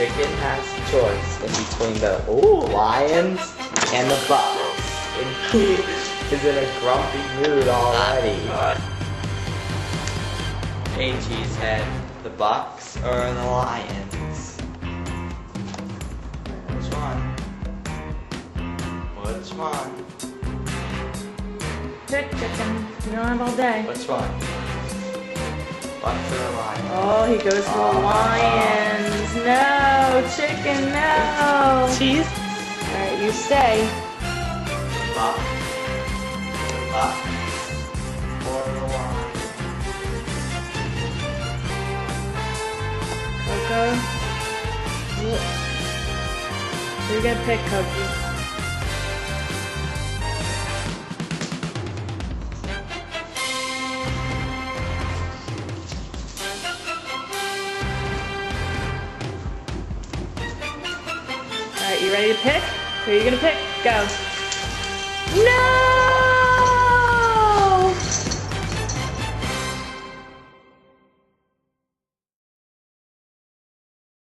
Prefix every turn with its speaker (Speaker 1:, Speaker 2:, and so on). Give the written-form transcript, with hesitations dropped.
Speaker 1: Chicken has a choice in between the Lions and the Bucs. And he is in a grumpy mood already. Hey Cheesehead, the Bucs or the Lions? Which one? Which one?
Speaker 2: Pick chicken. You don't have all day.
Speaker 1: Which one? Bucs or the Lions?
Speaker 2: Oh, he goes to the Lions. No, chicken, no.
Speaker 1: Cheese?
Speaker 2: Alright, you stay.
Speaker 1: Bucs. The Bucs. Or the Lions.
Speaker 2: Coco. Who you gonna pick, Coco? Alright, you ready to pick? Who are you gonna pick? Go. No!